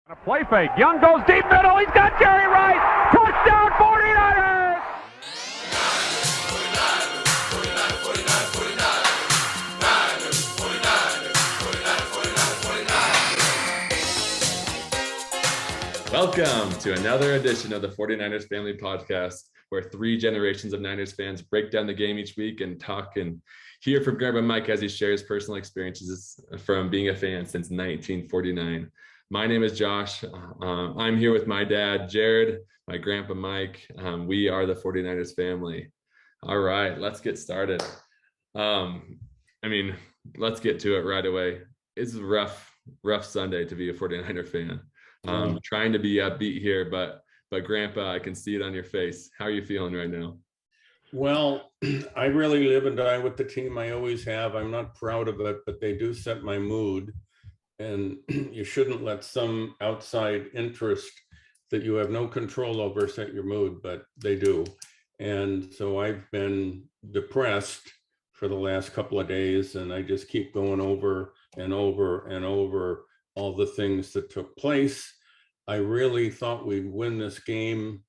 A play fake. Young goes deep middle. He's got Jerry Rice. Touchdown 49ers! Welcome to another edition of the 49ers Family Podcast, where three generations of Niners fans break down the game each week and talk and hear from Grandpa Mike as he shares personal experiences from being a fan since 1949. My name is Josh. I'm here with my dad, Jared, my grandpa, Mike. We are the 49ers family. All right, let's get started. Let's get to it right away. It's a rough Sunday to be a 49er fan. Trying to be upbeat here, but Grandpa, I can see it on your face. How are you feeling right now? Well, I really live and die with the team. I always have. I'm not proud of it, but they do set my mood. And you shouldn't let some outside interest that you have no control over set your mood, but they do. And so I've been depressed for the last couple of days, and I just keep going over and over and over all the things that took place. I really thought we'd win this game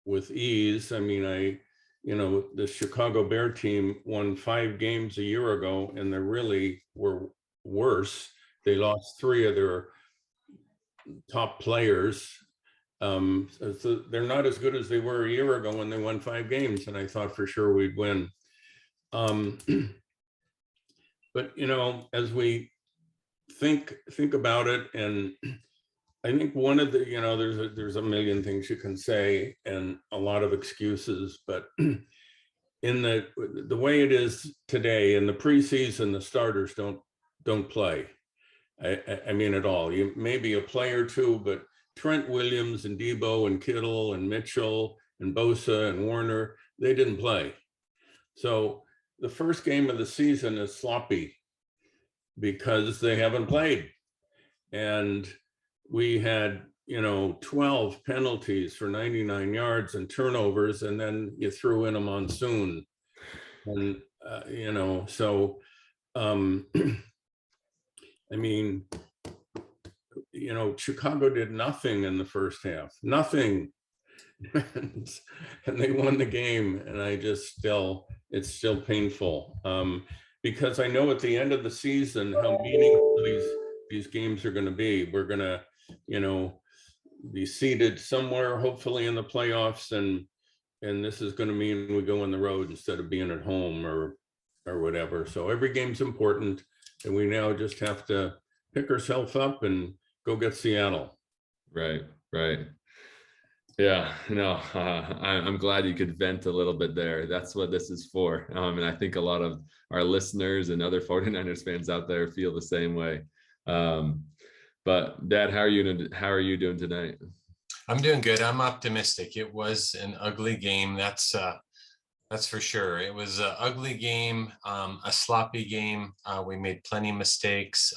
with ease. I mean, the Chicago Bear team won 5 games a year ago, and they really were worse. They lost 3 of their top players. So they're not as good as they were a year ago when they won 5 games, and I thought for sure we'd win. But as we think about it, and I think one of the, there's a million things you can say and a lot of excuses, but in the way it is today in the preseason, the starters don't play. I mean at all. You maybe a play or two, but Trent Williams and Debo and Kittle and Mitchell and Bosa and Warner, they didn't play. So the first game of the season is sloppy because they haven't played. And we had, 12 penalties for 99 yards and turnovers, and then you threw in a monsoon. And, Chicago did nothing in the first half, nothing. and they won the game. And it's still painful because I know at the end of the season how meaningful these games are going to be. We're going to, be seated somewhere, hopefully in the playoffs. And this is going to mean we go on the road instead of being at home or whatever. So every game's important. And we now just have to pick ourselves up and go get Seattle. Right. Yeah, I'm glad you could vent a little bit there. That's what this is for. And I think a lot of our listeners and other 49ers fans out there feel the same way. But Dad, how are you doing tonight? I'm doing good. I'm optimistic. It was an ugly game. That's for sure. It was an ugly game, a sloppy game. We made plenty of mistakes.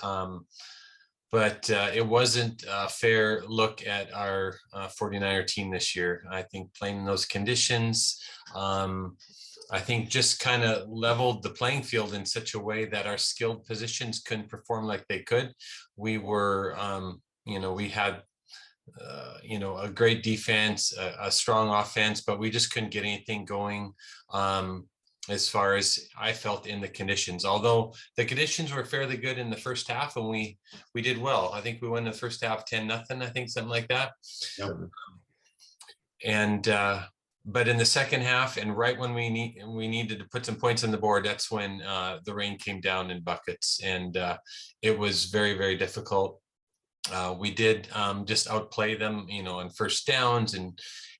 But it wasn't a fair look at our 49er team this year. I think playing in those conditions, I think just kind of leveled the playing field in such a way that our skilled positions couldn't perform like they could. We were, we had, a great defense, a strong offense, but we just couldn't get anything going. As far as I felt in the conditions, although the conditions were fairly good in the first half and we did well. I think we won the first half 10-0, I think something like that. Yep. And, but in the second half and right when we needed to put some points on the board, that's when the rain came down in buckets and it was very, very difficult. We did just outplay them, on first downs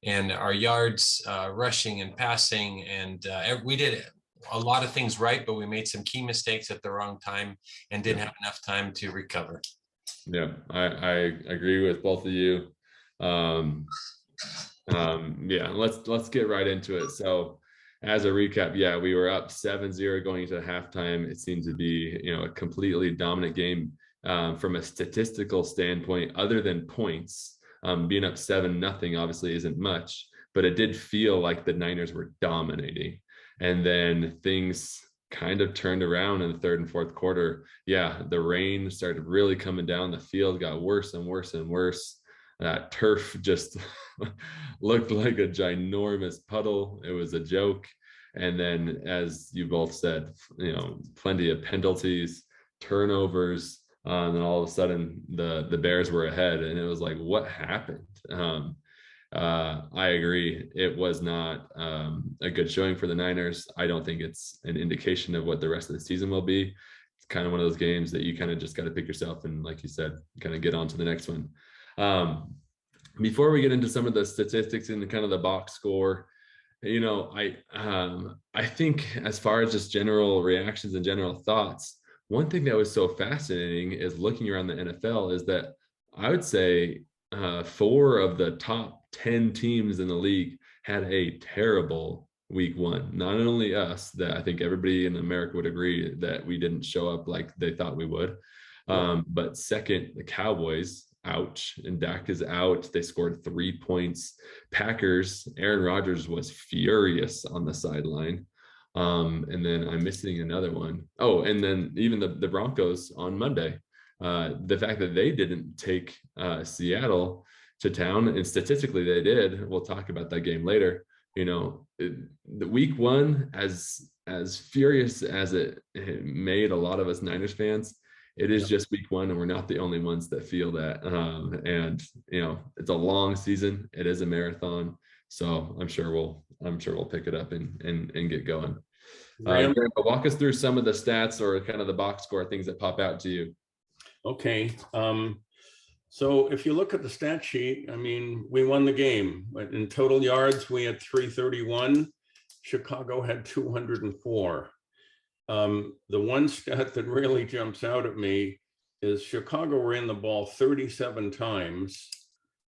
and our yards rushing and passing. And we did a lot of things right, but we made some key mistakes at the wrong time and didn't have enough time to recover. Yeah, I agree with both of you. Let's get right into it. So as a recap, we were up 7-0 going into halftime. It seemed to be, a completely dominant game. From a statistical standpoint, other than points, being up 7-0 obviously isn't much, but it did feel like the Niners were dominating. And then things kind of turned around in the third and fourth quarter. Yeah, the rain started really coming down. The field got worse and worse and worse. That turf just looked like a ginormous puddle. It was a joke. And then, as you both said, plenty of penalties, turnovers, and then all of a sudden the Bears were ahead, and it was like, what happened? I agree. It was not a good showing for the Niners. I don't think it's an indication of what the rest of the season will be. It's kind of one of those games that you kind of just got to pick yourself and, like you said, kind of get on to the next one. Before we get into some of the statistics and kind of the box score, I think as far as just general reactions and general thoughts, one thing that was so fascinating is looking around the NFL is that I would say 4 of the top 10 teams in the league had a terrible week 1. Not only us, that I think everybody in America would agree that we didn't show up like they thought we would. But second, the Cowboys, ouch, and Dak is out. They scored 3 points. Packers, Aaron Rodgers was furious on the sideline. And then I'm missing another one. Oh, and then even the Broncos on Monday. The fact that they didn't take Seattle to town, and statistically they did. We'll talk about that game later. The week 1, as furious as it made a lot of us Niners fans, it is just week 1, and we're not the only ones that feel that. And it's a long season. It is a marathon. So I'm sure we'll pick it up and get going. Walk us through some of the stats or kind of the box score things that pop out to you. Okay. So if you look at the stat sheet, we won the game. In total yards, we had 331. Chicago had 204. The one stat that really jumps out at me is Chicago ran the ball 37 times.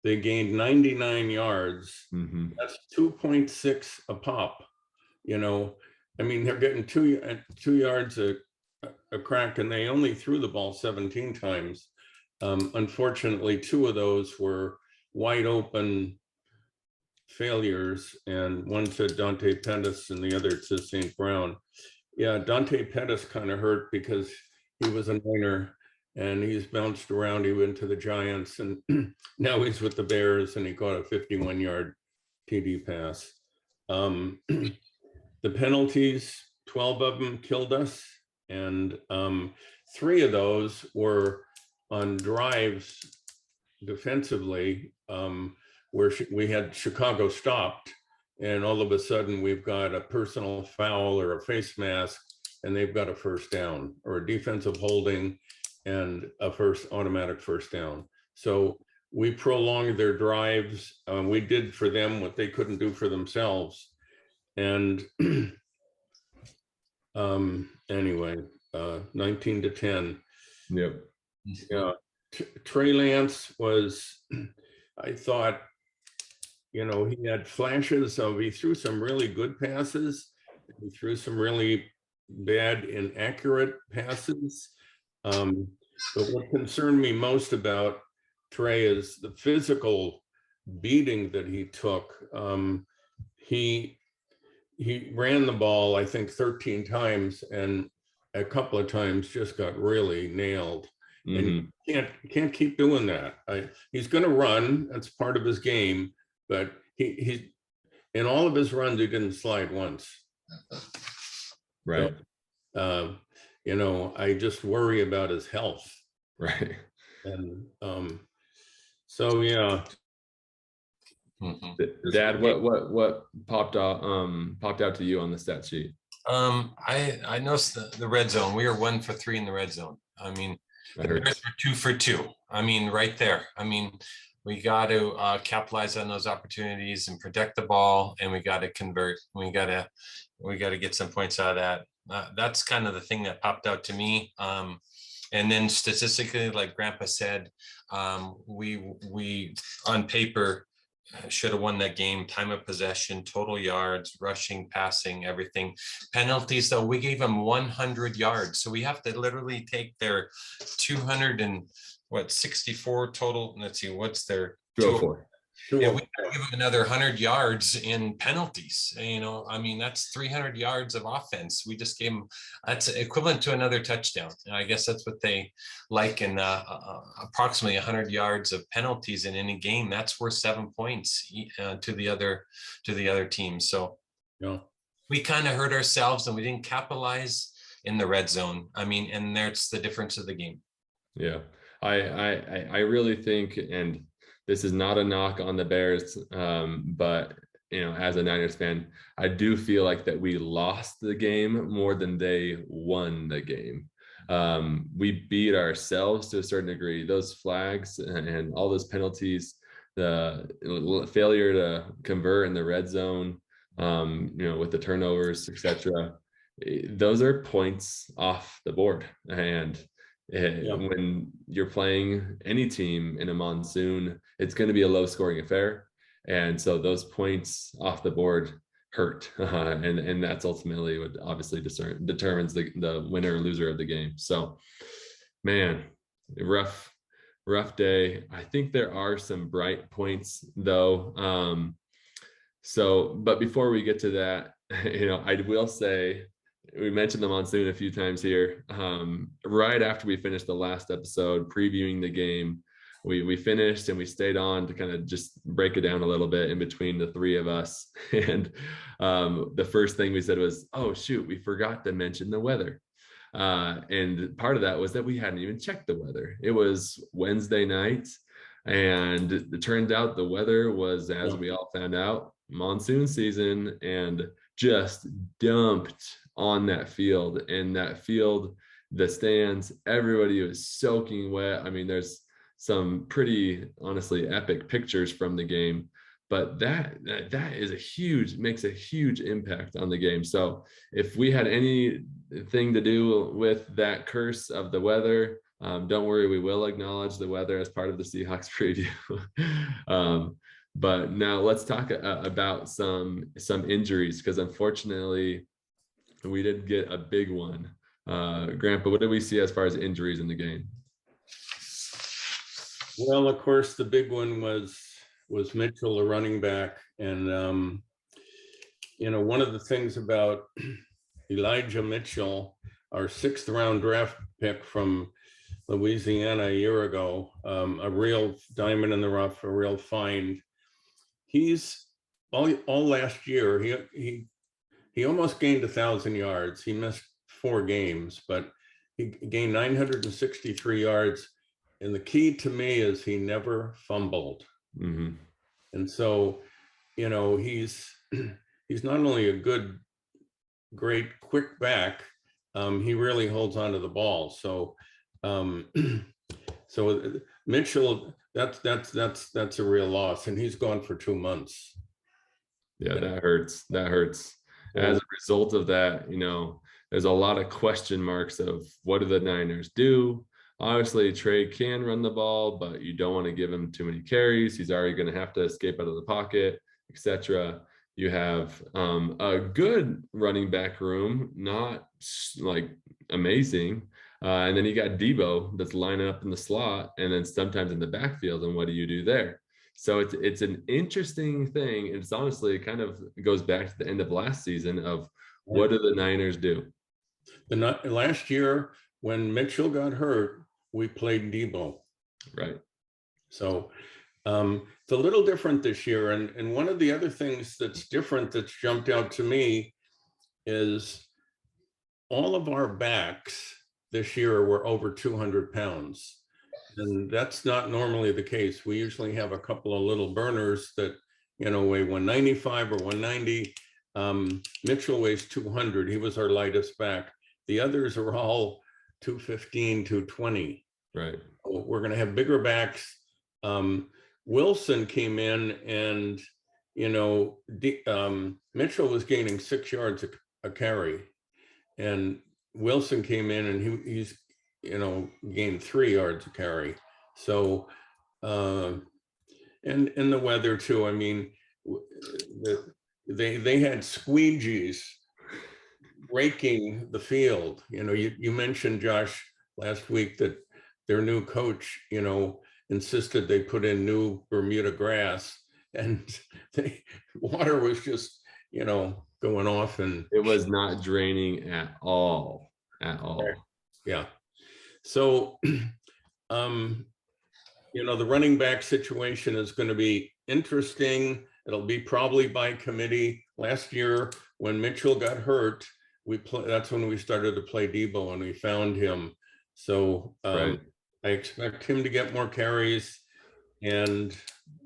They gained 99 yards. Mm-hmm. That's 2.6 a pop. They're getting two yards a crack, and they only threw the ball 17 times. Unfortunately, 2 of those were wide open failures, and one to Dante Pettis and the other to St. Brown. Yeah, Dante Pettis kind of hurt because he was a Niner and he's bounced around. He went to the Giants, and now he's with the Bears, and he caught a 51-yard TD pass. The penalties, 12 of them killed us, and 3 of those were on drives defensively where we had Chicago stopped, and all of a sudden we've got a personal foul or a face mask, and they've got a first down, or a defensive holding and a automatic first down. So we prolonged their drives. We did for them what they couldn't do for themselves. And anyway, 19-10. Yep. Yeah. Trey Lance was, I thought, he had flashes of, he threw some really good passes. He threw some really bad, inaccurate passes. But what concerned me most about Trey is the physical beating that he took. He ran the ball, I think, 13 times, and a couple of times just got really nailed. Mm-hmm. And you can't keep doing that. He's going to run. That's part of his game. But he in all of his runs, he didn't slide once. Right. So, I just worry about his health. Right. And so, yeah. Dad, what popped out to you on the stat sheet? I noticed the red zone. We were 1 for 3 in the red zone. The Bears were 2 for 2. Right there. We got to capitalize on those opportunities and protect the ball, and we got to convert. We got to get some points out of that. That's kind of the thing that popped out to me. And then statistically, like Grandpa said, we on paper should have won that game. Time of possession, total yards, rushing, passing, everything. Penalties, though, we gave them 100 yards. So we have to literally take their 264 total. Let's see, what's their 204. Sure. Yeah, we gotta give them another 100 yards in penalties. I mean, that's 300 yards of offense. We just gave them, that's equivalent to another touchdown. And I guess that's what they like. In approximately 100 yards of penalties in any game, that's worth 7 points to the other team. So Yeah. we kind of hurt ourselves and we didn't capitalize in the red zone. I mean, and that's the difference of the game. Yeah, I really think, and this is not a knock on the Bears, but as a Niners fan, I do feel like that we lost the game more than they won the game. We beat ourselves to a certain degree. Those flags and all those penalties, the failure to convert in the red zone, with the turnovers, etc. Those are points off the board, and when you're playing any team in a monsoon, it's going to be a low scoring affair. And so those points off the board hurt. And that's ultimately what obviously determines the winner or loser of the game. So, man, rough day. I think there are some bright points though. But before we get to that, I will say, we mentioned the monsoon a few times here. Right after we finished the last episode previewing the game, we finished and we stayed on to kind of just break it down a little bit in between the three of us. And the first thing we said was, oh shoot, we forgot to mention the weather. And part of that was that we hadn't even checked the weather. It was Wednesday night, and it turned out the weather was, as we all found out, monsoon season, and just dumped on that field. And that field, the stands, everybody was soaking wet. I mean, there's some pretty honestly epic pictures from the game, but that is makes a huge impact on the game. So if we had anything to do with that curse of the weather, don't worry, we will acknowledge the weather as part of the Seahawks preview. But now let's talk about some injuries, because unfortunately we did get a big one. Grandpa, what did we see as far as injuries in the game? Well, of course, the big one was Mitchell, the running back. And, one of the things about Elijah Mitchell, our 6th round draft pick from Louisiana a year ago, a real diamond in the rough, a real find. He's all last year, he almost gained 1,000 yards. He missed 4 games, but he gained 963 yards. And the key to me is he never fumbled. Mm-hmm. And so, he's not only a great quick back, he really holds on to the ball. So, so Mitchell, that's a real loss, and he's gone for 2 months. Yeah, that hurts. As a result of that, there's a lot of question marks of what do the Niners do? Obviously, Trey can run the ball, but you don't want to give him too many carries. He's already going to have to escape out of the pocket, etc. You have a good running back room, not like amazing. And then you got Debo that's lining up in the slot, and then sometimes in the backfield. And what do you do there? So it's an interesting thing. It's honestly kind of goes back to the end of last season of what do the Niners do? Last year, when Mitchell got hurt, we played Debo. Right. So it's a little different this year. And one of the other things that's different that's jumped out to me is all of our backs this year were over 200 pounds. And that's not normally the case. We usually have a couple of little burners that, weigh 195 or 190. Mitchell weighs 200. He was our lightest back. The others are all 215, 220. Right. We're going to have bigger backs. Wilson came in, and Mitchell was gaining 6 yards a carry, and Wilson came in and he's gained 3 yards a carry. So and the weather too. I mean, they had squeegees raking the field. You mentioned, Josh, last week that their new coach, insisted they put in new Bermuda grass. and the water was just, going off, and It was not draining at all. At all. yeah. So, the running back situation is going to be interesting. It'll be probably by committee. Last year, when Mitchell got hurt, that's when we started to play Debo, and we found him. So Right. I expect him to get more carries, and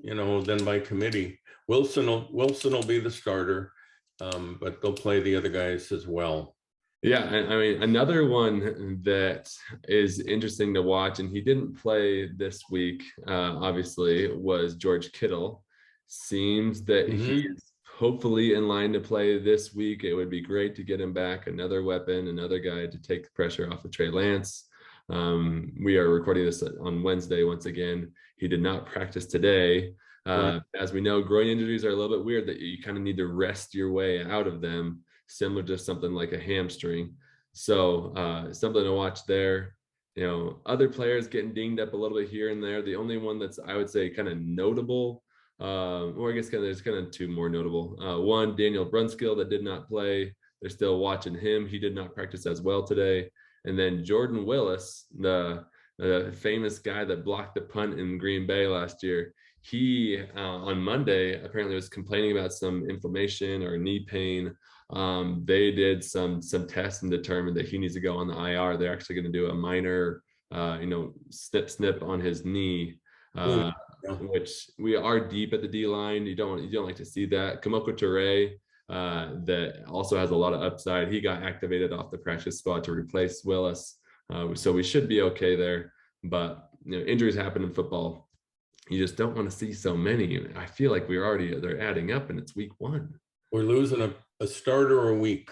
then by committee, Wilson will be the starter, but they'll play the other guys as well. Yeah, I mean, another one that is interesting to watch, and he didn't play this week, obviously, was George Kittle. Seems that he's hopefully in line to play this week. It would be great to get him back, another weapon, another guy to take the pressure off of Trey Lance. We are recording this on Wednesday. Once again, he did not practice today. Right. As we know, groin injuries are a little bit weird, that you kind of need to rest your way out of them, similar to something like a hamstring. So something to watch there. Other players getting dinged up a little bit here and there. The only one that's, I would say, kind of notable, or I guess there's kind of two more notable. One, Daniel Brunskill, that did not play. They're still watching him. He did not practice as well today. And then Jordan Willis, the famous guy that blocked the punt in Green Bay last year, he on Monday apparently was complaining about some inflammation or knee pain. They did some tests and determined that he needs to go on the IR. They're actually going to do a minor, snip on his knee, which we are deep at the D line. You don't like to see that. Kamoko Toure, that also has a lot of upside. He got activated off the practice squad to replace Willis, so we should be okay there. But injuries happen in football. You just don't want to see so many. I feel like they're adding up, and it's week 1. We're losing a starter a week,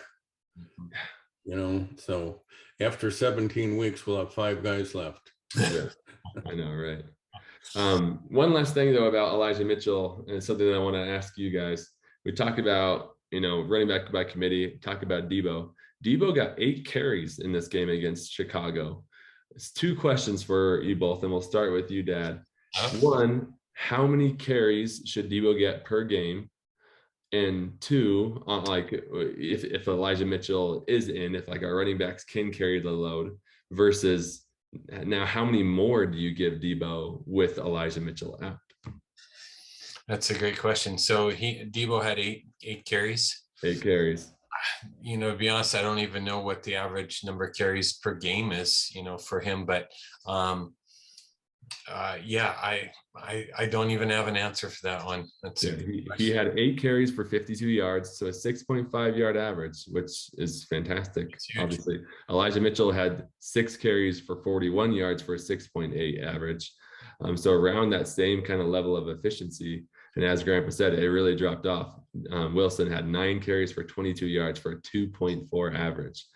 so after 17 weeks, we'll have 5 guys left. Yeah, I know, right? One last thing though about Elijah Mitchell, and something that I want to ask you guys. We talked about, running back by committee, talk about Debo. Debo got 8 carries in this game against Chicago. It's 2 questions for you both, and we'll start with you, Dad. One, how many carries should Debo get per game? And 2, if Elijah Mitchell is in, if our running backs can carry the load, versus now how many more do you give Debo with Elijah Mitchell out? That's a great question. So Debo had eight carries. 8 carries. To be honest, I don't even know what the average number of carries per game is, for him. But I don't even have an answer for that one. He had 8 carries for 52 yards, so a 6.5 yard average, which is fantastic. Obviously, Elijah Mitchell had 6 carries for 41 yards for a 6.8 average. So around that same kind of level of efficiency. And as Grandpa said, it really dropped off. Wilson had 9 carries for 22 yards for a 2.4 average.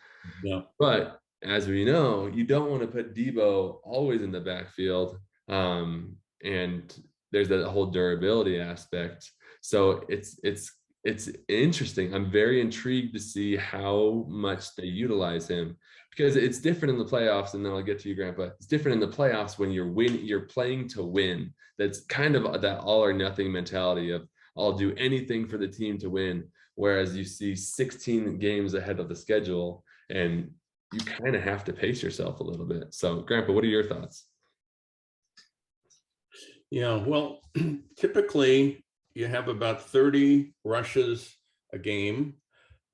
Yeah. But as we know, you don't want to put Debo always in the backfield. And there's that whole durability aspect. So it's interesting. I'm very intrigued to see how much they utilize him, because it's different in the playoffs. And then I'll get to you, Grandpa. It's different in the playoffs when you're playing to win. That's kind of that all or nothing mentality of I'll do anything for the team to win. Whereas you see 16 games ahead of the schedule, and you kind of have to pace yourself a little bit. So, Grandpa, what are your thoughts? Yeah, well, typically you have about 30 rushes a game.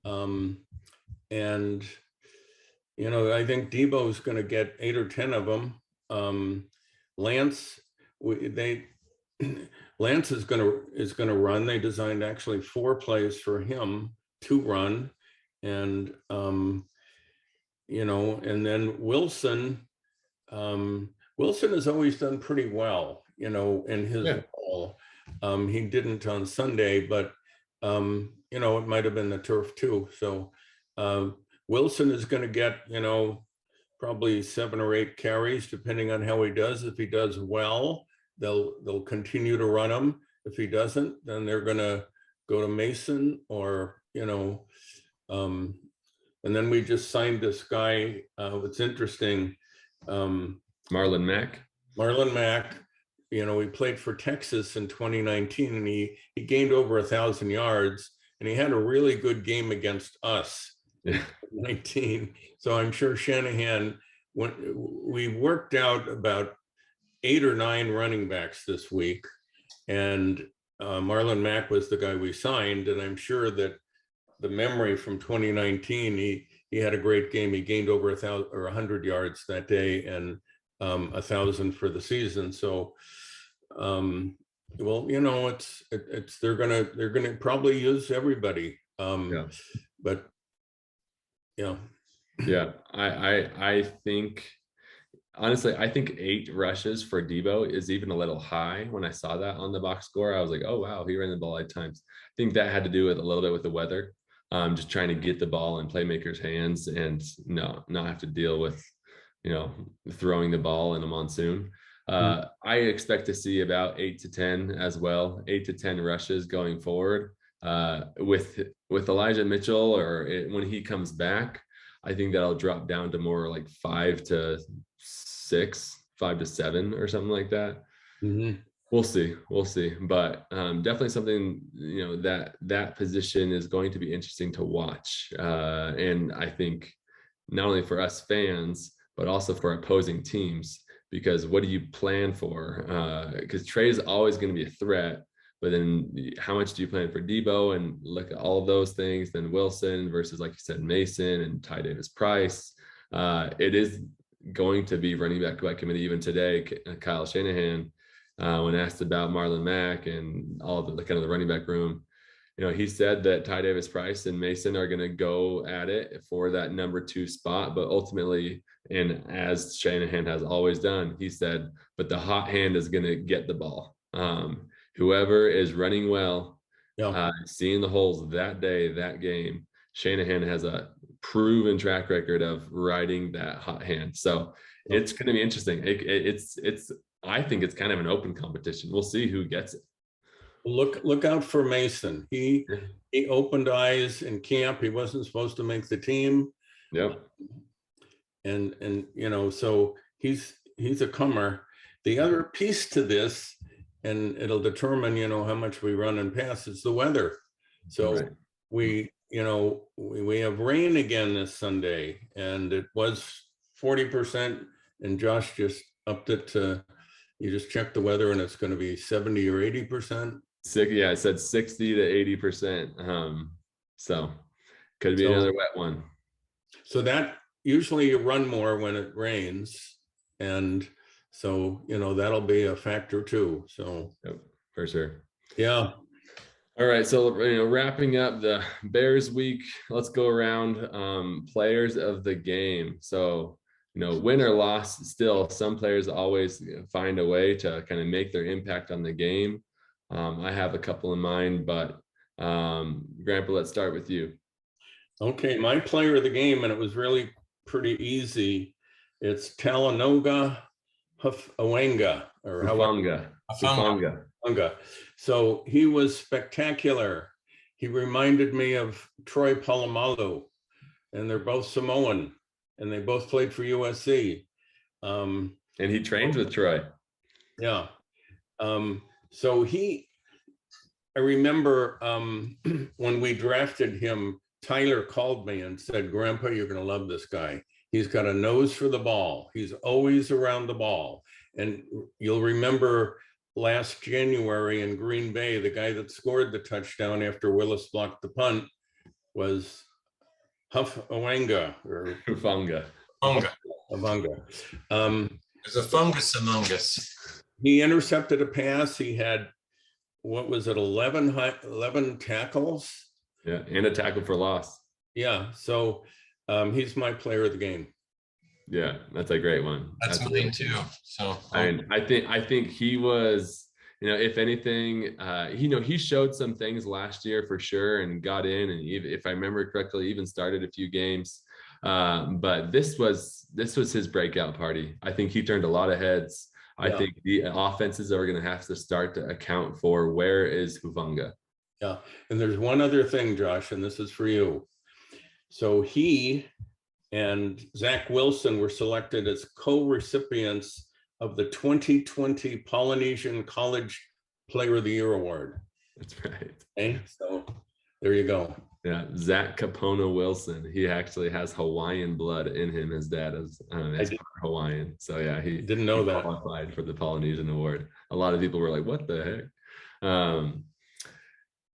And, I think Debo is going to get 8 or 10 of them. Lance is going to run. They designed actually 4 plays for him to run. And, and then Wilson has always done pretty well, in his role. He didn't on Sunday, but, it might have been the turf too. So Wilson is going to get, probably 7 or 8 carries, depending on how he does. If he does well, they'll continue to run him. If he doesn't, then they're going to go to Mason or, and then we just signed this guy. What's interesting, Marlon Mack. Marlon Mack, he played for Texas in 2019, and he gained over 1,000 yards, and he had a really good game against us in 2019. So I'm sure Shanahan, when we worked out about 8 or 9 running backs this week, and Marlon Mack was the guy we signed, and I'm sure that the memory from 2019, he had a great game. He gained over 1,000 or 100 yards that day, and 1,000 for the season. So, well, they're gonna probably use everybody. But yeah. I think, honestly, I think 8 rushes for Debo is even a little high. When I saw that on the box score, I was like, oh wow, he ran the ball 8 times. I think that had to do with a little bit with the weather, just trying to get the ball in playmakers' hands and not have to deal with throwing the ball in a monsoon. I expect to see about 8 to 10 as well, 8 to 10 rushes going forward. With Elijah Mitchell, or when he comes back, I think that'll drop down to more like 5 to 6, 5 to 7, or something like that. We'll see, but definitely something, that position is going to be interesting to watch, and I think not only for us fans, but also for opposing teams, because what do you plan for? Because Trey is always going to be a threat, but then how much do you plan for Debo? And look at all of those things. Then Wilson versus, like you said, Mason and Ty Davis Price. It is going to be running back by committee. Even today, Kyle Shanahan, when asked about Marlon Mack and all of the kind of the running back room, he said that Ty Davis Price and Mason are going to go at it for that number 2 spot. But ultimately, and as Shanahan has always done, he said, but the hot hand is going to get the ball. Whoever is running well, seeing the holes that day, that game, Shanahan has a proven track record of riding that hot hand. So it's going to be interesting. I think it's kind of an open competition. We'll see who gets it. Look out for Mason. He opened eyes in camp. He wasn't supposed to make the team. Yep. And so he's a comer. The other piece to this, and it'll determine, how much we run and pass, is the weather. So we have rain again this Sunday, and it was 40%, and Josh just upped it to, you just check the weather and it's going to be 70 or 80%. Yeah, I said 60 to 80%. So could be another wet one. So that usually you run more when it rains, and so that'll be a factor too. So yep, for sure. Yeah. All right, so wrapping up the Bears week, let's go around players of the game. So win or loss, still some players always find a way to kind of make their impact on the game. I have a couple in mind, but Grandpa, let's start with you. Okay, my player of the game, and it was really pretty easy. It's Talanoga Hufanga, or Hufanga. So he was spectacular. He reminded me of Troy Polamalu, and they're both Samoan, and they both played for USC. And he trains with Troy. Yeah. So I remember when we drafted him, Tyler called me and said, Grandpa, you're going to love this guy. He's got a nose for the ball. He's always around the ball. And you'll remember last January in Green Bay, the guy that scored the touchdown after Willis blocked the punt was Hufanga. There's a fungus among us. He intercepted a pass. He had, 11 tackles? Yeah, and a tackle for loss. Yeah, so he's my player of the game. Yeah, that's a great one. That's mine too. So I think he was, if anything, he showed some things last year for sure and got in, and even, if I remember correctly, even started a few games. But this was his breakout party. I think he turned a lot of heads. I think the offenses are going to have to start to account for where is Hufanga. Yeah, and there's one other thing, Josh, and this is for you. So he and Zach Wilson were selected as co-recipients of the 2020 Polynesian College Player of the Year Award. That's right. Okay, so there you go. Yeah, Zach Capona Wilson. He actually has Hawaiian blood in him. His dad is Hawaiian. So yeah, he didn't know that. Qualified for the Polynesian Award. A lot of people were like, "What the heck?"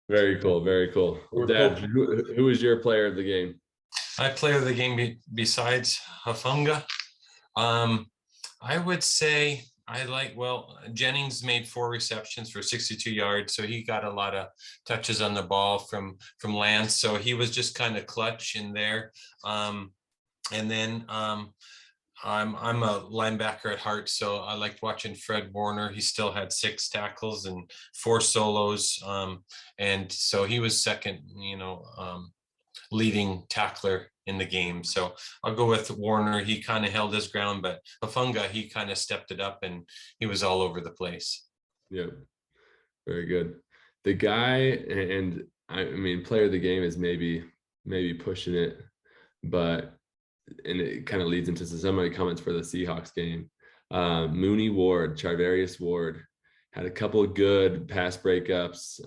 Very cool. Very cool. Dad, who was your player of the game? My player of the game besides Hafunga, I would say Jennings made 4 receptions for 62 yards, so he got a lot of touches on the ball from Lance. So he was just kind of clutch in there. And then I'm a linebacker at heart, so I liked watching Fred Warner. He still had 6 tackles and 4 solos, and so he was second, leading tackler in the game. So I'll go with Warner. He kind of held his ground, but Hafunga, he kind of stepped it up and he was all over the place. Yeah, very good. The guy, and I mean, player of the game is maybe pushing it, and it kind of leads into some of my comments for the Seahawks game. Charvarius Ward, had a couple of good pass breakups,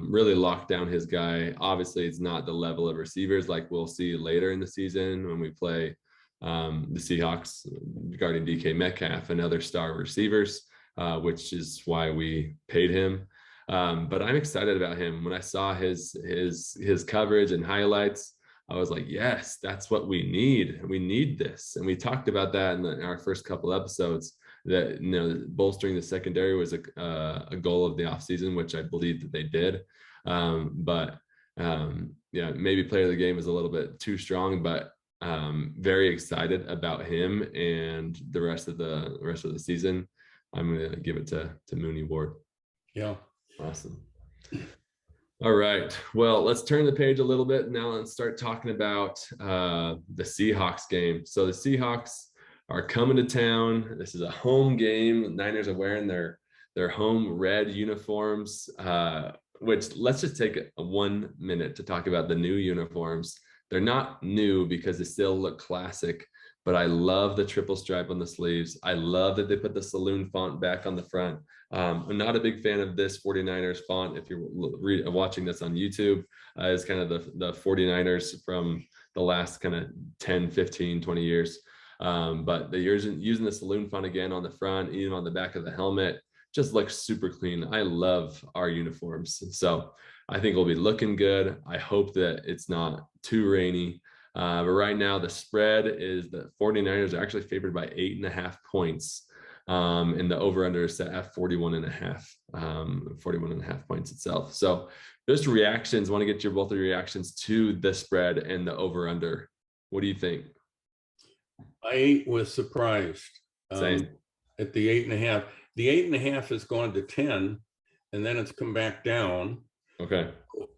really locked down his guy. Obviously, it's not the level of receivers like we'll see later in the season when we play the Seahawks regarding DK Metcalf and other star receivers, which is why we paid him. But I'm excited about him. When I saw his coverage and highlights, I was like, yes, that's what we need. We need this. And we talked about that in our first couple episodes, that bolstering the secondary was a goal of the offseason, which I believe that they did. Maybe player of the game is a little bit too strong, but very excited about him and the rest of the season. I'm going to give it to Mooney Ward. Yeah. Awesome. All right. Well, let's turn the page a little bit now and start talking about the Seahawks game. So the Seahawks are coming to town. This is a home game. The Niners are wearing their home red uniforms, which let's just take a 1 minute to talk about the new uniforms. They're not new because they still look classic, but I love the triple stripe on the sleeves. I love that they put the saloon font back on the front. I'm not a big fan of this 49ers font. If you're watching this on YouTube, it's kind of the 49ers from the last kind of 10, 15, 20 years. But they're using the saloon font again on the front, even on the back of the helmet. Just looks super clean. I love our uniforms. So I think we'll be looking good. I hope that it's not too rainy. But right now the spread is the 49ers are actually favored by 8.5 points. And the over-under is set at 41.5 points itself. So just reactions, want to get both of your reactions to the spread and the over-under. What do you think? I was surprised at the 8.5. The 8.5 has gone to 10, and then it's come back down. Okay.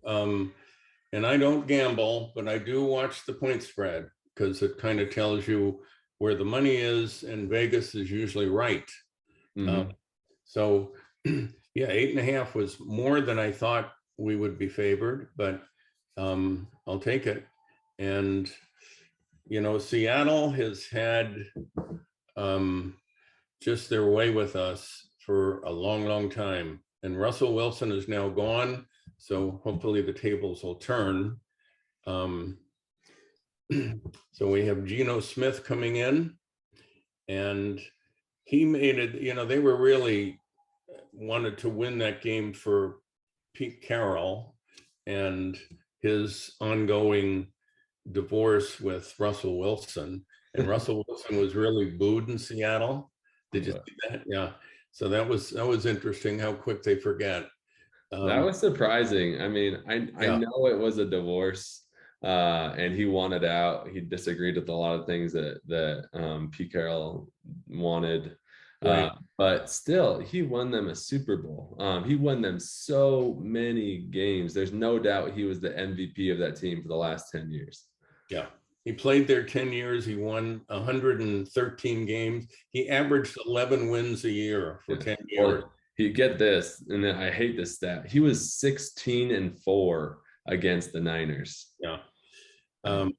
And I don't gamble, but I do watch the point spread because it kind of tells you where the money is, and Vegas is usually right. Mm-hmm. So, yeah, 8.5 was more than I thought we would be favored, but I'll take it. And Seattle has had just their way with us for a long, long time. And Russell Wilson is now gone, so hopefully the tables will turn. So we have Geno Smith coming in, and he made it, they were really wanted to win that game for Pete Carroll and his ongoing divorce with Russell Wilson. And Russell Wilson was really booed in Seattle. Did you see that? Yeah. So that was interesting how quick they forget. That was surprising. I mean, I know it was a divorce, and he wanted out. He disagreed with a lot of things that Pete Carroll wanted. Right. But still, he won them a Super Bowl. He won them so many games. There's no doubt he was the MVP of that team for the last 10 years. Yeah. He played there 10 years. He won 113 games. He averaged 11 wins a year for 10 years. Well, get this, and I hate this stat. He was 16-4 against the Niners. Yeah. I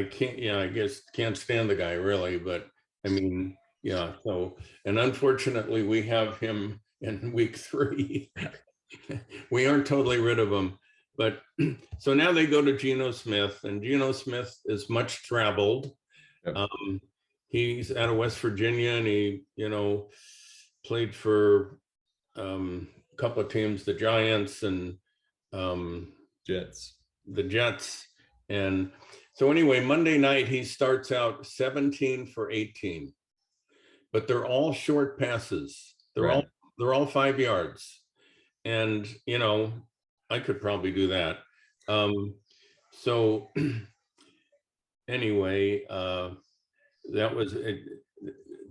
guess can't stand the guy really, but I mean, Yeah. So, and unfortunately, we have him in week 3. We aren't totally rid of him, but so now they go to Geno Smith, and Geno Smith is much traveled. Yep. He's out of West Virginia, and he, played for a couple of teams, the Giants and Jets. the Jets. And so anyway, Monday night, he starts out 17 for 18, but they're all short passes. They're all 5 yards. And, I could probably do that. So anyway, that was it.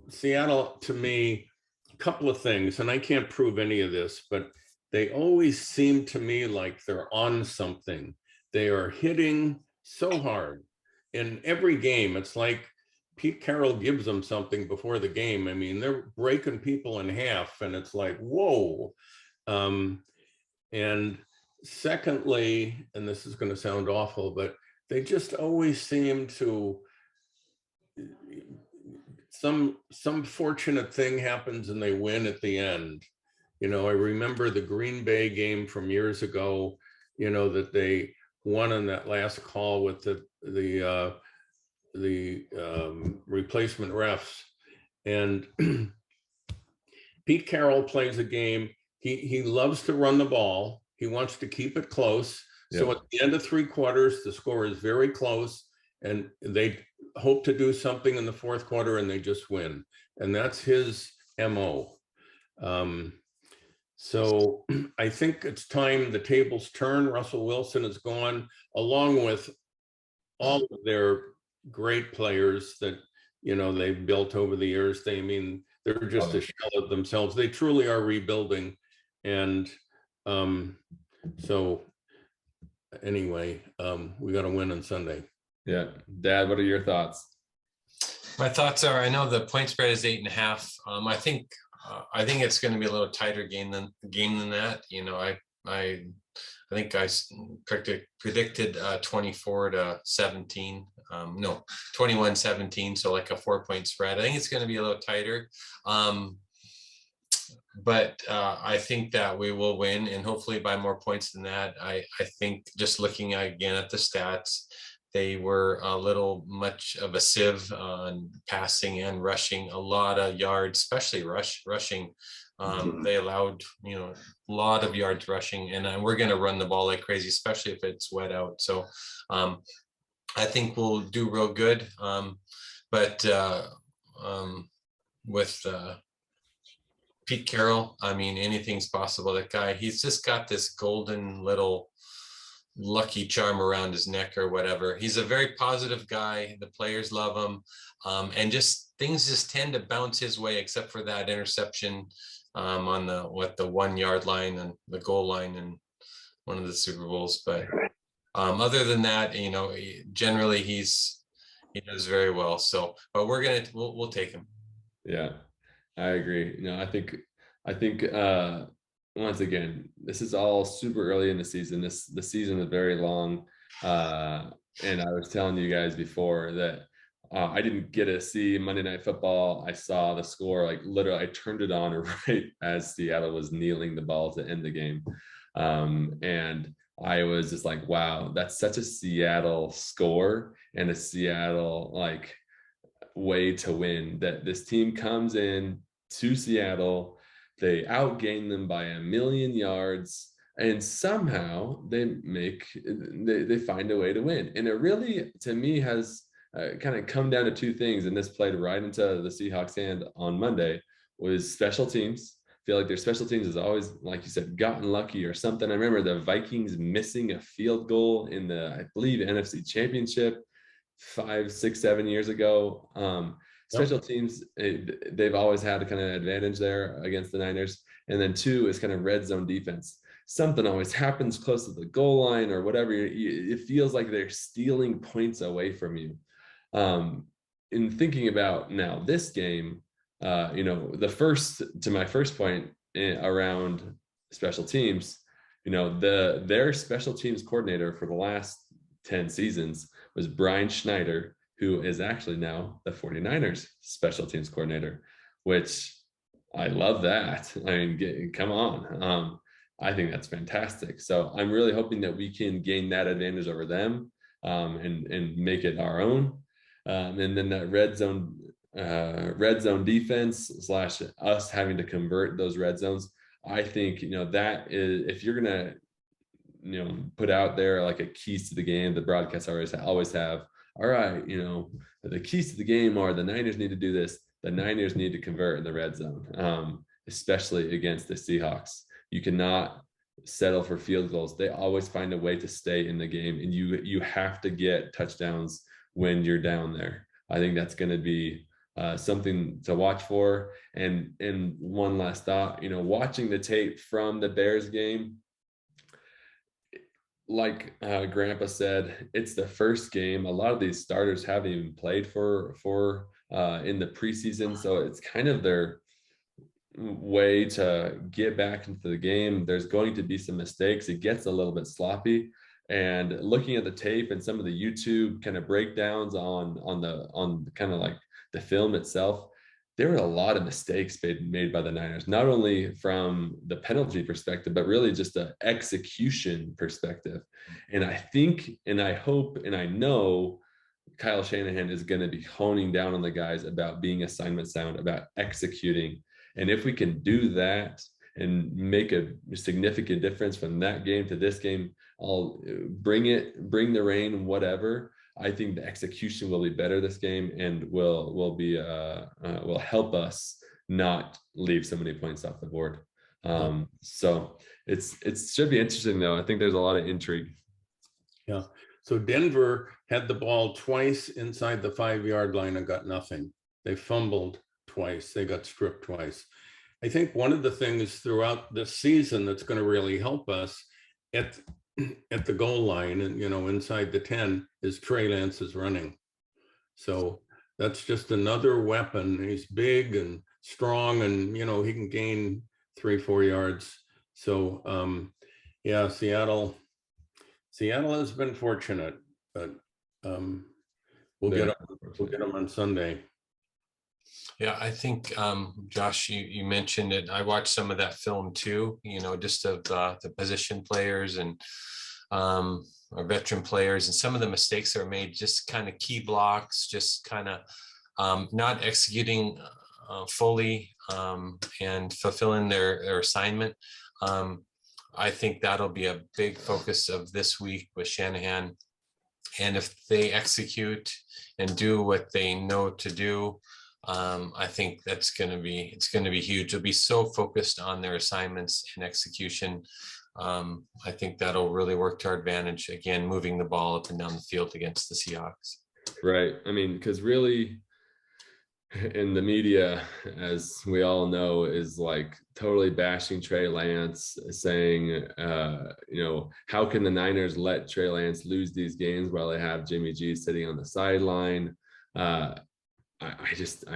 Seattle, to me, a couple of things, and I can't prove any of this, but they always seem to me like they're on something. They are hitting so hard in every game. It's like Pete Carroll gives them something before the game. I mean, they're breaking people in half, and it's like, whoa. And secondly, and this is going to sound awful, but they just always seem to, some fortunate thing happens and they win at the end. I remember the Green Bay game from years ago, that they won on that last call with the replacement refs. And Pete Carroll plays a game. He loves to run the ball. He wants to keep it close. Yeah. So at the end of 3 quarters, the score is very close, and they hope to do something in the 4th quarter, and they just win. And that's his MO. So I think it's time the tables turn. Russell Wilson is gone, along with all of their great players that, they've built over the years. They're just a shell of themselves. They truly are rebuilding. And so anyway, we got to win on Sunday. Yeah. Dad, what are your thoughts? My thoughts are, I know the point spread is 8.5. I think it's going to be a little tighter game than that. I think I predicted 24-17. No, 21-17. So like a 4-point spread. I think it's going to be a little tighter. But I think that we will win, and hopefully by more points than that. I think just looking again at the stats, they were a little much of a sieve on passing and rushing, a lot of yards, especially rushing. They allowed, a lot of yards rushing, and we're going to run the ball like crazy, especially if it's wet out. So I think we'll do real good. But with Pete Carroll, I mean, anything's possible. That guy, he's just got this golden little lucky charm around his neck or whatever. He's a very positive guy. The players love him. And just things just tend to bounce his way, except for that interception on the 1 yard line and the goal line in one of the Super Bowls. But other than that, generally he does very well. So, but we'll take him. Yeah, I agree. I think once again, this is all super early in the season. The season is very long. And I was telling you guys before that I didn't get to see Monday Night Football. I saw the score, like literally I turned it on right as Seattle was kneeling the ball to end the game. And I was just like, wow, that's such a Seattle score and a Seattle like way to win, that this team comes in to Seattle, they outgain them by 1,000,000 yards, and somehow they find a way to win. And it really, to me, has kind of come down to 2 things, and this played right into the Seahawks' hand on Monday, was special teams. I feel like their special teams has always, like you said, gotten lucky or something. I remember the Vikings missing a field goal in the, I believe, NFC Championship 5, 6, 7 years ago. Special teams, they've always had a kind of advantage there against the Niners. And then 2 is kind of red zone defense. Something always happens close to the goal line or whatever. It feels like they're stealing points away from you. In thinking about now this game, to my first point around special teams, their special teams coordinator for the last 10 seasons was Brian Schneider, who is actually now the 49ers special teams coordinator, which I love that. I mean, come on. I think that's fantastic. So I'm really hoping that we can gain that advantage over them, and make it our own. And then that red zone defense / us having to convert those red zones. I think, that is, if you're going to, put out there like a keys to the game, the broadcasts always have, all right, the keys to the game are the Niners need to do this. The Niners need to convert in the red zone, especially against the Seahawks. You cannot settle for field goals. They always find a way to stay in the game, and you have to get touchdowns when you're down there. I think that's going to be something to watch for. And one last thought, watching the tape from the Bears game, like Grandpa said, it's the first game. A lot of these starters haven't even played for in the preseason, so it's kind of their way to get back into the game. There's going to be some mistakes. It gets a little bit sloppy. And looking at the tape and some of the YouTube kind of breakdowns on kind of like the film itself, there were a lot of mistakes made by the Niners, not only from the penalty perspective, but really just the execution perspective. And I think, and I hope, and I know Kyle Shanahan is going to be honing down on the guys about being assignment sound, about executing. And if we can do that and make a significant difference from that game to this game, I'll bring the rain, whatever. I think the execution will be better this game, and will help us not leave so many points off the board. So it should be interesting though. I think there's a lot of intrigue. Yeah. So Denver had the ball twice inside the 5-yard line and got nothing. They fumbled twice. They got stripped twice. I think one of the things throughout this season that's going to really help us at the goal line and, inside the 10 is Trey Lance's running. So that's just another weapon. He's big and strong, and, he can gain 3-4 yards. So, yeah, Seattle has been fortunate, but we'll get them on Sunday. Yeah, I think, Josh, you mentioned it. I watched some of that film too, just of the position players and our veteran players, and some of the mistakes that are made, just kind of key blocks, just kind of not executing fully and fulfilling their assignment. I think that'll be a big focus of this week with Shanahan. And if they execute and do what they know to do, I think it's going to be huge. They'll be so focused on their assignments and execution. I think that'll really work to our advantage. Again, moving the ball up and down the field against the Seahawks. Right. I mean, because really, in the media, as we all know, is like totally bashing Trey Lance, saying, how can the Niners let Trey Lance lose these games while they have Jimmy G sitting on the sideline? I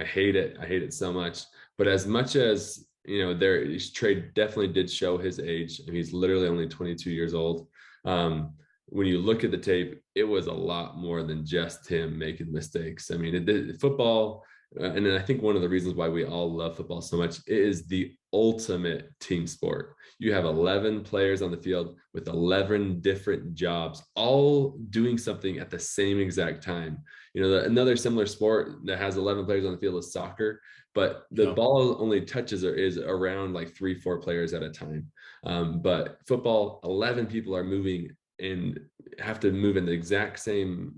hate it. I hate it so much. But as much as, Trey definitely did show his age. I mean, he's literally only 22 years old. When you look at the tape, it was a lot more than just him making mistakes. I mean, football, and then I think one of the reasons why we all love football so much, it is the ultimate team sport. You have 11 players on the field with 11 different jobs, all doing something at the same exact time. Another similar sport that has 11 players on the field is soccer, but the ball only touches or is around like 3-4 players at a time. But football, 11 people are moving and have to move in the exact same,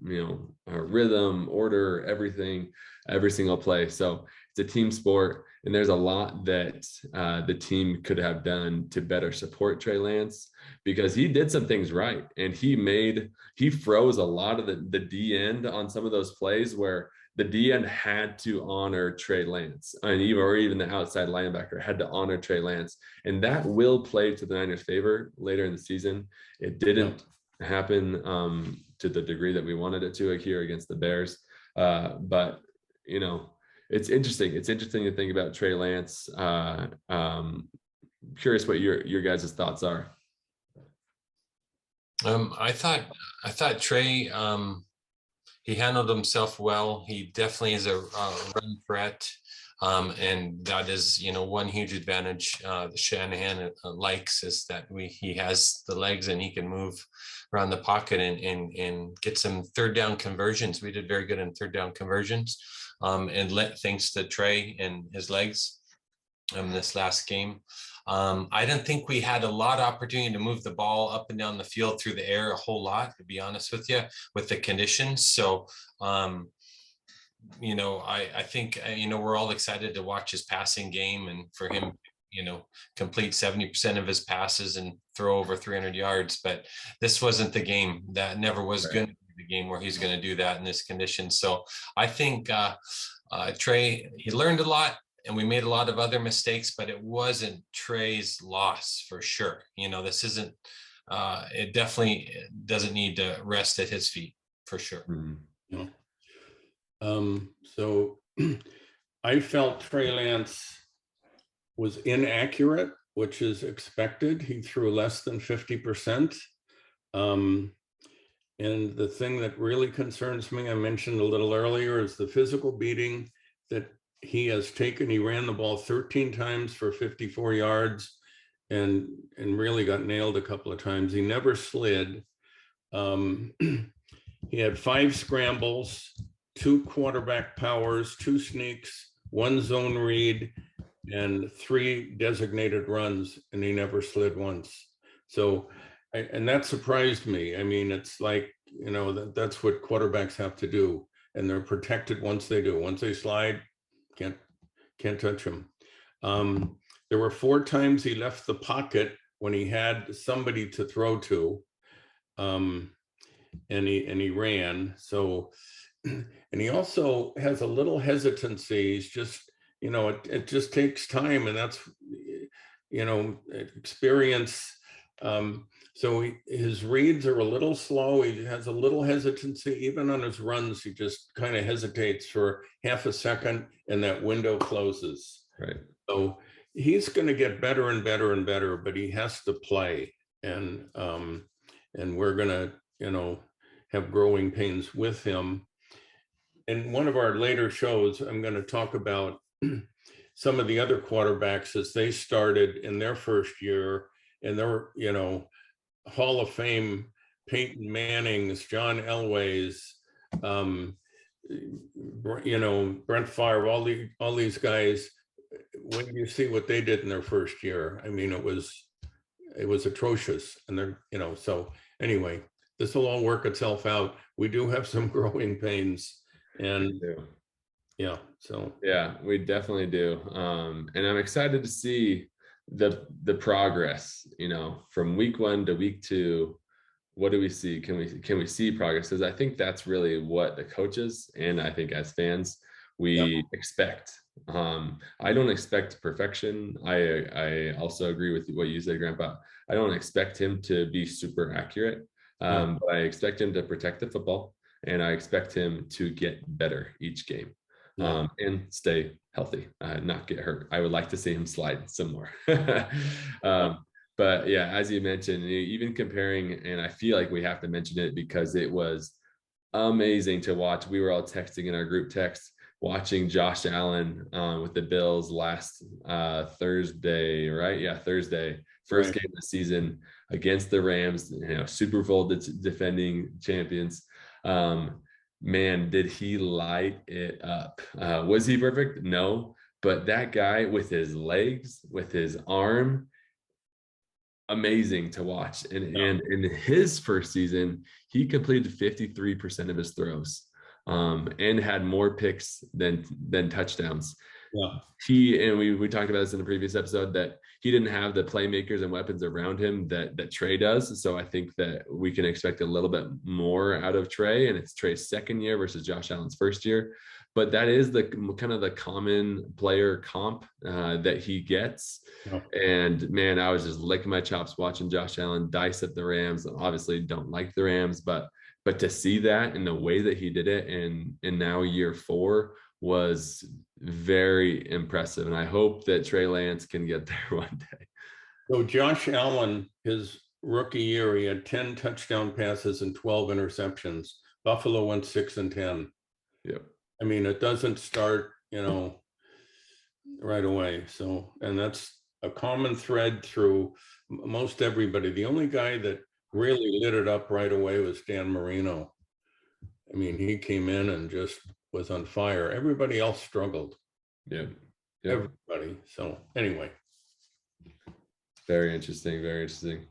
rhythm, order, everything, every single play. So it's a team sport, and there's a lot that the team could have done to better support Trey Lance, because he did some things right, and he froze a lot of the D end on some of those plays where the D end had to honor Trey Lance, and even the outside linebacker had to honor Trey Lance, and that will play to the Niners' favor later in the season. It didn't happen to the degree that we wanted it to here against the Bears, but it's interesting. It's interesting to think about Trey Lance. Curious what your guys' thoughts are. I thought Trey, he handled himself well. He definitely is a run threat. And that is, one huge advantage that Shanahan likes, is that he has the legs and he can move around the pocket and get some third down conversions. We did very good in third down conversions, and thanks to Trey and his legs this last game. I didn't think we had a lot of opportunity to move the ball up and down the field through the air a whole lot, to be honest with you, with the conditions. So, I think, we're all excited to watch his passing game, and for him, complete 70% of his passes and throw over 300 yards. But this wasn't the game. That never was going to be the game where he's going to do that in this condition. So I think Trey, he learned a lot, and we made a lot of other mistakes, but it wasn't Trey's loss for sure. This isn't, it definitely doesn't need to rest at his feet for sure. Yeah. So I felt Trey Lance was inaccurate, which is expected. He threw less than 50%. And the thing that really concerns me, I mentioned a little earlier, is the physical beating that he has taken. He ran the ball 13 times for 54 yards and really got nailed a couple of times. He never slid. He had 5 scrambles, 2 quarterback powers, 2 sneaks, 1 zone read, and 3 designated runs, and he never slid once. So, and that surprised me. I mean, it's like, that's what quarterbacks have to do, and they're protected once they do. Once they slide, can't touch them. There were 4 times he left the pocket when he had somebody to throw to, and he ran. So, and he also has a little hesitancy. He's just, it just takes time, and that's, experience. So his reads are a little slow. He has a little hesitancy. Even on his runs, he just kind of hesitates for half a second, and that window closes. Right. So he's going to get better and better and better, but he has to play. And we're going to, have growing pains with him. In one of our later shows, I'm going to talk about some of the other quarterbacks as they started in their first year, and they're, Hall of Fame Peyton Manning's, John Elway's, Brent Favre, all these guys. When you see what they did in their first year, I mean, it was atrocious. And they're, so anyway, this will all work itself out. We do have some growing pains, and yeah, so yeah, we definitely do. And I'm excited to see the progress, from week 1 to week 2. What do we see? Can we see progress? Because I think that's really what the coaches, and I think as fans, we expect. I don't expect perfection. I also agree with what you said, Grandpa. I don't expect him to be super accurate, but I expect him to protect the football, and I expect him to get better each game. And stay healthy, not get hurt. I would like to see him slide some more. But yeah, as you mentioned, even comparing, and I feel like we have to mention it because it was amazing to watch. We were all texting in our group text, watching Josh Allen with the Bills last Thursday, right? Yeah, Thursday, first game of the season against the Rams, Super Bowl defending champions. Man, did he light it up? Was he perfect? No, but that guy with his legs, with his arm, amazing to watch. And in his first season, he completed 53% of his throws, and had more picks than touchdowns. Yeah. We talked about this in the previous episode, that he didn't have the playmakers and weapons around him that Trey does. So I think that we can expect a little bit more out of Trey, and it's Trey's second year versus Josh Allen's first year. But that is the kind of the common player comp that he gets. Yeah. And man, I was just licking my chops watching Josh Allen dice at the Rams. Obviously don't like the Rams, but to see that in the way that he did it in now year 4 was very impressive. And I hope that Trey Lance can get there one day. So Josh Allen, his rookie year, he had 10 touchdown passes and 12 interceptions. Buffalo went 6-10. Yep. I mean, it doesn't start, right away. So, and that's a common thread through most everybody. The only guy that really lit it up right away was Dan Marino. I mean, he came in and just was on fire. Everybody else struggled. Yeah. Everybody. So anyway. Very interesting. Very interesting.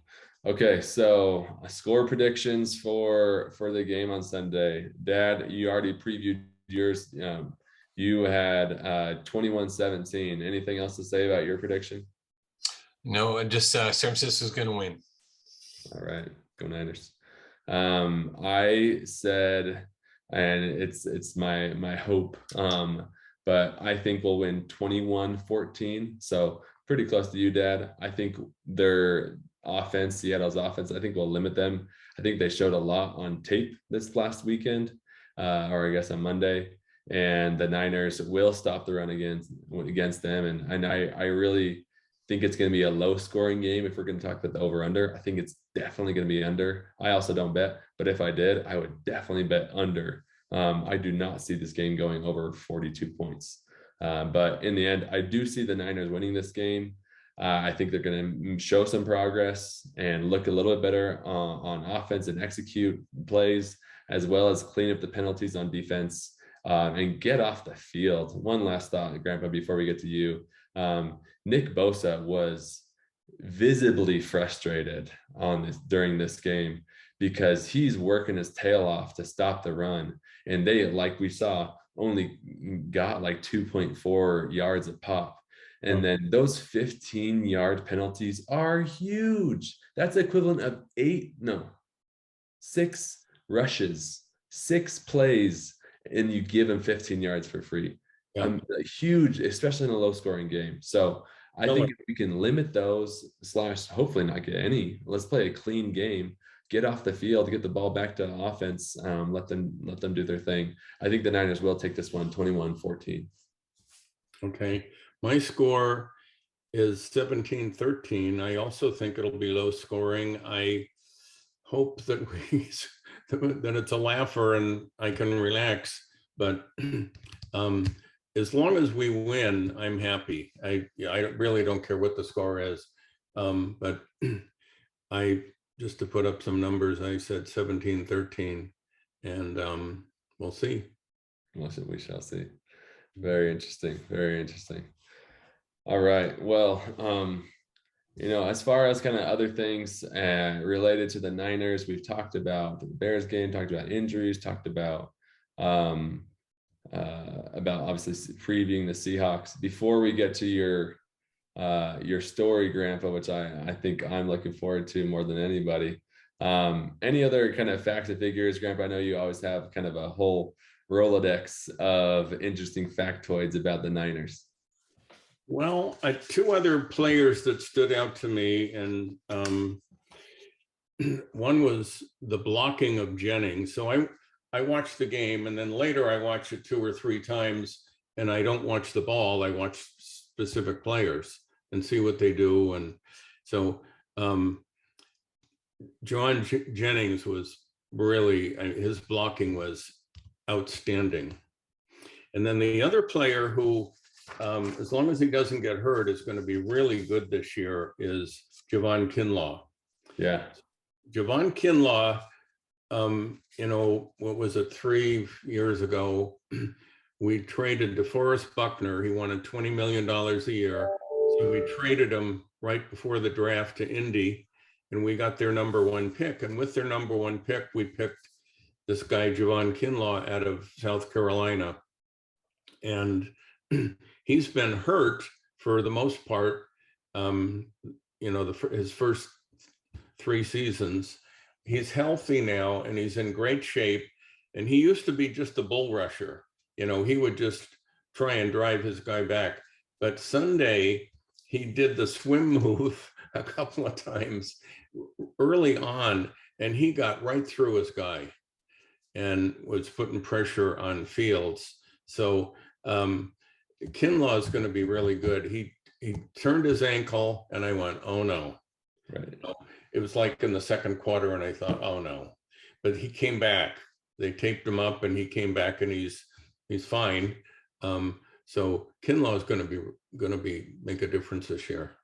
Okay, so score predictions for the game on Sunday. Dad, you already previewed yours. You had 21-17. Anything else to say about your prediction? No, just San Francisco's going to win. All right, go Niners. I said, and it's my hope, but I think we'll win 21-14. So pretty close to you, Dad. I think their offense, Seattle's offense, I think will limit them. I think they showed a lot on tape this last weekend, or I guess on Monday, and the Niners will stop the run against them. And I really think it's going to be a low scoring game. If we're going to talk about the over under, I think it's definitely going to be under. I also don't bet, but if I did, I would definitely bet under. I do not see this game going over 42 points. But in the end, I do see the Niners winning this game. I think they're going to show some progress and look a little bit better on offense and execute plays, as well as clean up the penalties on defense and get off the field. One last thought, Grandpa, before we get to you. Nick Bosa was visibly frustrated during this game because he's working his tail off to stop the run. And they, like we saw, only got like 2.4 yards a pop. And then those 15-yard penalties are huge. That's the equivalent of 6 rushes, 6 plays, and you give them 15 yards for free. Yeah. Huge, especially in a low-scoring game. So I think if we can limit those, hopefully not get any, let's play a clean game, get off the field, get the ball back to offense, let them do their thing. I think the Niners will take this one 21-14. Okay. My score is 17-13. I also think it'll be low scoring. I hope that that it's a laugher and I can relax. But as long as we win, I'm happy. I really don't care what the score is. But just to put up some numbers, I said 17-13, and we'll see. We shall see. Very interesting. Very interesting. All right. Well, as far as kind of other things related to the Niners, we've talked about the Bears game, talked about injuries, talked about obviously previewing the Seahawks. Before we get to your story, Grandpa, which I think I'm looking forward to more than anybody. Any other kind of facts and figures, Grandpa? I know you always have kind of a whole Rolodex of interesting factoids about the Niners. Well, 2 other players that stood out to me, and one was the blocking of Jennings. So I watched the game, and then later I watched it 2 or 3 times, and I don't watch the ball. I watch specific players and see what they do. And so John Jennings was really, his blocking was outstanding. And then the other player who, as long as he doesn't get hurt, is going to be really good this year is Javon Kinlaw. Yeah. Javon Kinlaw, what was it, 3 years ago, we traded DeForest Buckner. He wanted $20 million a year. So we traded him right before the draft to Indy, and we got their number 1 pick. And with their number 1 pick, we picked this guy, Javon Kinlaw, out of South Carolina. And he's been hurt for the most part, his first 3 seasons. He's healthy now, and he's in great shape. And he used to be just a bull rusher. He would just try and drive his guy back. But Sunday, he did the swim move a couple of times early on, and he got right through his guy and was putting pressure on Fields. So Kinlaw is going to be really good. He turned his ankle, and I went, oh no. Right. It was like in the second quarter, and I thought, oh no. But he came back, they taped him up, and he came back, and he's fine. So Kinlaw is going to be make a difference this year.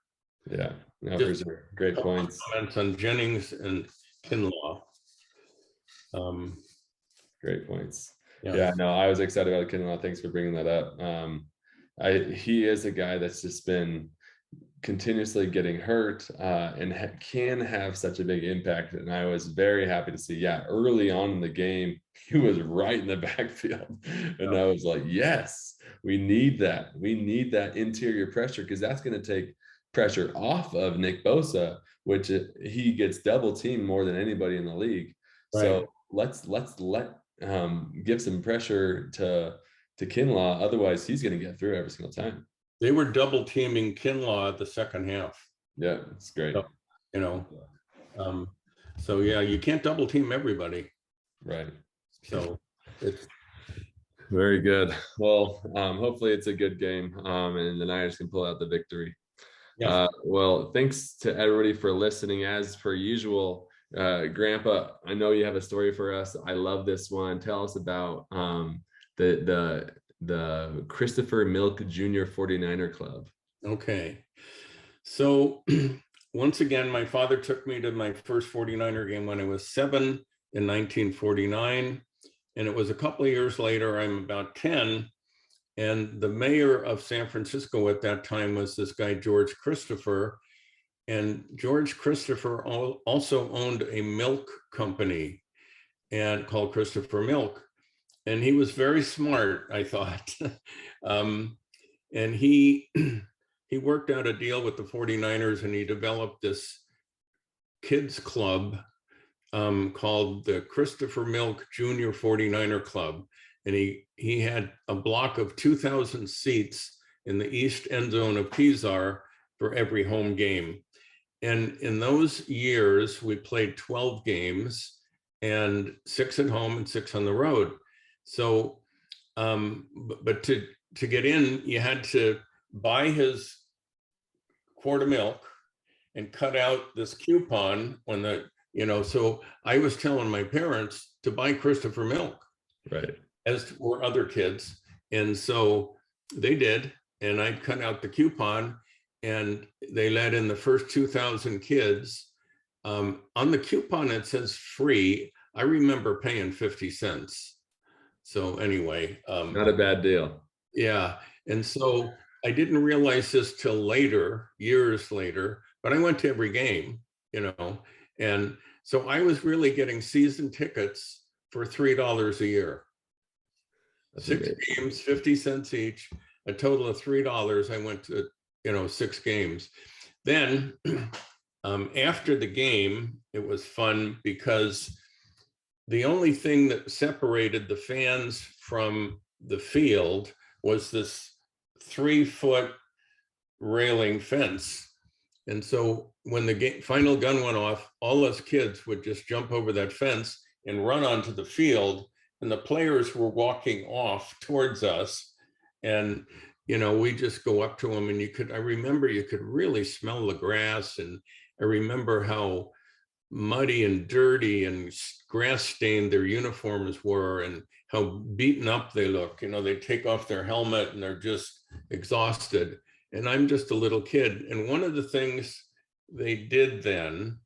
Yeah, no, for Just sure. Great points. Comments on Jennings and Kinlaw. Great points. Yeah. Yeah, no, I was excited about Kinlaw. Thanks for bringing that up. He is a guy that's just been continuously getting hurt and can have such a big impact. And I was very happy to see, early on in the game, he was right in the backfield. And I was like, yes, we need that. We need that interior pressure, because that's going to take pressure off of Nick Bosa, which he gets double teamed more than anybody in the league. Right. So let's give some pressure to Kinlaw. Otherwise, he's going to get through every single time. They were double teaming Kinlaw the second half. Yeah, it's great. So, so yeah, you can't double team everybody. Right. So it's very good. Well, hopefully it's a good game, and the Niners can pull out the victory. Yeah. Well, thanks to everybody for listening. As per usual, Grandpa, I know you have a story for us. I love this one. Tell us about the Christopher Milk Jr. 49er Club. Okay. So once again, my father took me to my first 49er game when I was 7 in 1949. And it was a couple of years later, I'm about 10. And the mayor of San Francisco at that time was this guy, George Christopher. And George Christopher also owned a milk company and called Christopher Milk. And he was very smart, I thought. And he worked out a deal with the 49ers, and he developed this kids club called the Christopher Milk Jr. 49er Club. And he had a block of 2,000 seats in the east end zone of Pizar for every home game. And in those years, we played 12 games, and 6 at home and 6 on the road. So, but to get in, you had to buy his quart of milk and cut out this coupon when so I was telling my parents to buy Christopher Milk. Right. As were other kids. And so they did, and I cut out the coupon, and they let in the first 2,000 kids. On the coupon, it says free. I remember paying 50 cents. So anyway. Not a bad deal. Yeah. And so I didn't realize this till later, years later, but I went to every game, and so I was really getting season tickets for $3 a year. That's 6 amazing. Games, 50 cents each, a total of $3. I went to, 6 games. Then after the game, it was fun because the only thing that separated the fans from the field was this 3-foot railing fence. And so when the final gun went off, all us kids would just jump over that fence and run onto the field. And the players were walking off towards us. And, we just go up to them, and I remember you could really smell the grass. And I remember how muddy and dirty and grass stained their uniforms were, and how beaten up they look. They take off their helmet and they're just exhausted. And I'm just a little kid. And one of the things they did then,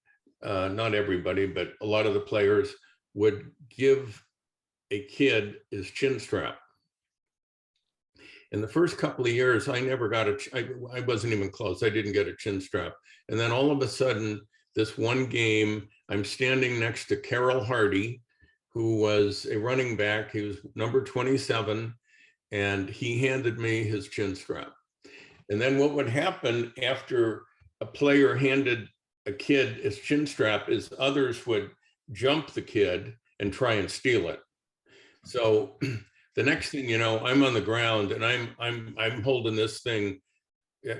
not everybody, but a lot of the players would give a kid his chin strap. In the first couple of years, I never got I wasn't even close. I didn't get a chin strap. And then all of a sudden, this one game, I'm standing next to Carroll Hardy, who was a running back. He was number 27, and he handed me his chin strap. And then what would happen after a player handed a kid his chin strap is others would jump the kid and try and steal it. So the next thing you know, I'm on the ground, and I'm holding this thing.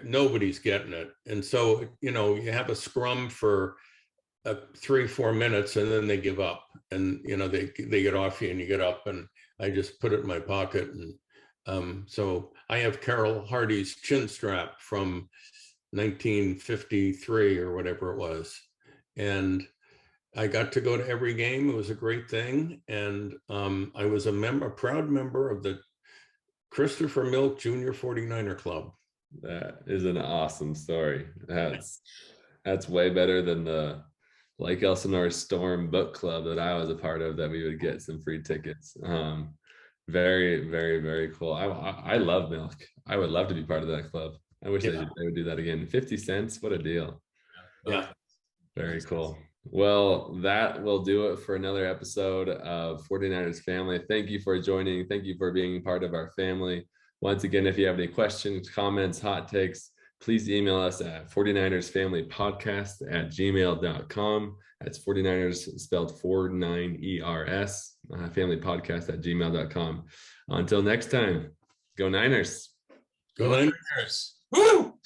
Nobody's getting it. And so, you have a scrum for 3-4 minutes, and then they give up, and, they get off you, and you get up, and I just put it in my pocket. And so I have Carroll Hardy's chin strap from 1953 or whatever it was. And I got to go to every game. It was a great thing. And I was a proud member of the Christopher Milk Jr. 49er Club. That is an awesome story. That's way better than the Lake Elsinore Storm book club that I was a part of, that we would get some free tickets. Very, very, very cool. I love Milk. I would love to be part of that club. I wish they would do that again. 50 cents, what a deal. Yeah. Very cool. Well, that will do it for another episode of 49ers Family. Thank you for joining. Thank you for being part of our family. Once again, if you have any questions, comments, hot takes, please email us at 49ersfamilypodcast@gmail.com. That's 49ers spelled 49ERS, familypodcast@gmail.com. Until next time, go Niners. Go Niners. Woo!